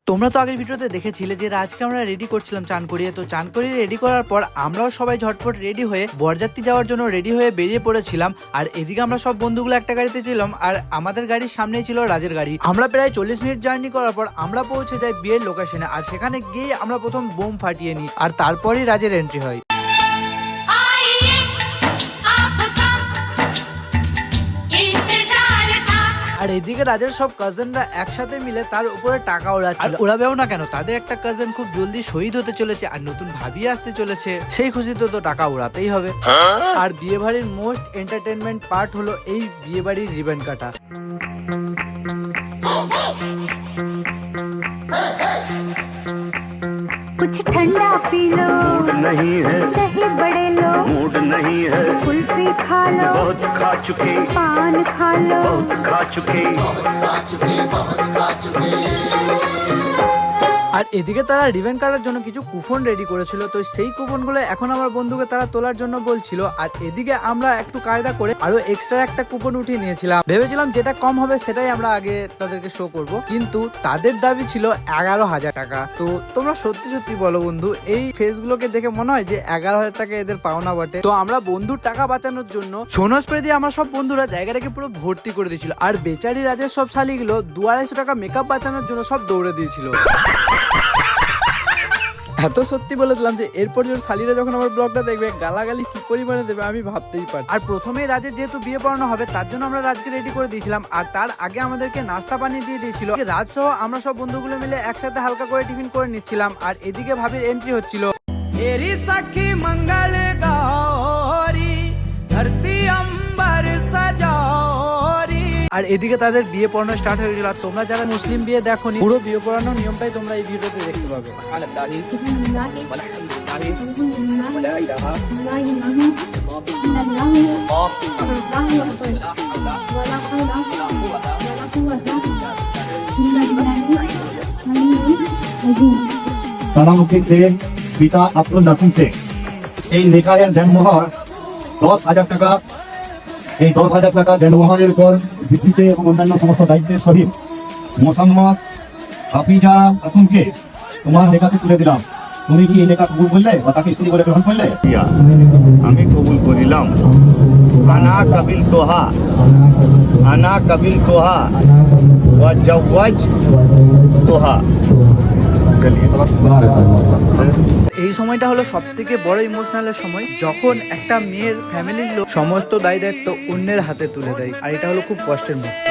তোমরা তো আগের ভিডিওতে দেখেছিলে যে রাজকে আমরা রেডি করছিলাম চান করিয়ে। তো চান করিয়ে রেডি করার পর আমরাও সবাই ঝটপট রেডি হয়ে বরযাত্রী যাওয়ার জন্য রেডি হয়ে বেরিয়ে পড়েছিলাম। আর এদিকে আমরা সব বন্ধুগুলো একটা গাড়িতে ছিলাম আর আমাদের গাড়ির সামনেই ছিল রাজের গাড়ি। আমরা প্রায় 40 মিনিট জার্নি করার পর আমরা পৌঁছে যাই বিয়ের লোকেশনে। আর সেখানে গিয়ে আমরা প্রথম বোম ফাটিয়ে নিই আর তারপরই রাজের এন্ট্রি হয়। আর এদিকে রাজের সব কাজিনরা একসাথে মিলে তার উপরে টাকা ওড়াচ্ছিল। ওড়াবেও না কেন, তাদের একটা কাজিন খুব জলদি শহীদ হতে চলেছে আর নতুন ভাবি আসতে চলেছে, সেই খুশিতে তো টাকা ওড়াতেই হবে। আর বিয়ে বাড়ির মোস্ট এন্টারটেনমেন্ট পার্ট হলো এই বিয়ে বাড়ির রিবন কাটা। कुछ ठंडा पी लो, मूड नहीं है, दही बड़े लो, मूड नहीं है, कुल्फी खा लो, बहुत खा चुके, पान खा लो, बहुत खा चुके, बहुत खा चुके। আর এদিকে তারা রিবন কাটার জন্য কিছু কুপন রেডি করেছিল। তো সেই কুপনগুলো এখন আমার বন্ধুকে তারা তোলার জন্য বলছিল। আর এদিকে আমরা একটু কায়দা করে আরো এক্সট্রা একটা কুপন উঠিয়ে নিয়েছিলাম। ভেবেছিলাম যেটা কম হবে সেটাই আমরা আগে তাদেরকে শো করব, কিন্তু তাদের দাবি ছিল 11,000 টাকা। তো তোমরা সত্যি সত্যি বলো বন্ধু, এই ফেসগুলোকে দেখে মনে হয় যে 11,000 টাকা এদের পাওনা বটে। তো আমরা বন্ধুর টাকা বাঁচানোর জন্য সোনো স্প্রে দিয়ে আমরা সব বন্ধুরা জায়গাটাকে পুরো ভর্তি করে দিয়েছিল। আর বেচারি রাজের সব শালিগুলো 200-250 টাকা মেকআপ বাঁচানোর জন্য সব দৌড়ে দিয়েছিল। এত সত্যি বলে দিলাম যে এরপর শালিরা যখন আমার ব্লগটা দেখবে গালাগালি কি পরিমাণে দেবে আমি ভাবতেই পারি। আর প্রথমেই রাজের যেহেতু বিয়ে পড়ানো হবে তার জন্য আমরা রাজকে রেডি করে দিয়েছিলাম। আর তার আগে আমাদেরকে নাস্তা পানি দিয়ে দিয়েছিল। রাজ সহ আমরা সব বন্ধুগুলো মিলে একসাথে হালকা করে টিফিন করে নিচ্ছিলাম। আর এদিকে ভাবির এন্ট্রি হচ্ছিল। এরি সাক্ষী মঙ্গল গৌরী ধরতি অম্বর সাজৌরি। আর এদিকে তাদের বিয়ে পড়ানো স্টার্ট হয়ে গেল। আর তোমরা যারা মুসলিম বিয়ে দেখোনি, পুরো বিয়ে পড়ানোর নিয়মটাই তোমরা এই ভিডিওতে দেখতে পাবে। সালামুদ্দিন শেখ, পিতা আব্দুল নাসিম শেখ। এই নেকায়ের দেনমোহর 10,000 টাকা। এই 10,000 টাকা দেনমোহরের উপর ভিত্তিতে এবং অন্যান্য সমস্ত দায়িত্বের সহিত মোসাম্মদ হাফিজা খাতুনকে তোমার নেকাতে তুলে দিলাম। তুমি কি এই নেকা কবুল করলে বা তাকে স্ত্রী বলে গ্রহণ করলে? আমি কবুল করিলাম। আনা কাবিল তোহা, আনা কাবিল তোহা ওয়া জাওয়াজ তোহা। এই সময়টা হলো সব থেকে বড় ইমোশনালের সময়, যখন একটা মেয়ের ফ্যামিলির লোক সমস্ত দায় দায়িত্ব অন্যের হাতে তুলে দেয়। আর এটা হলো খুব কষ্টের মুহূর্ত।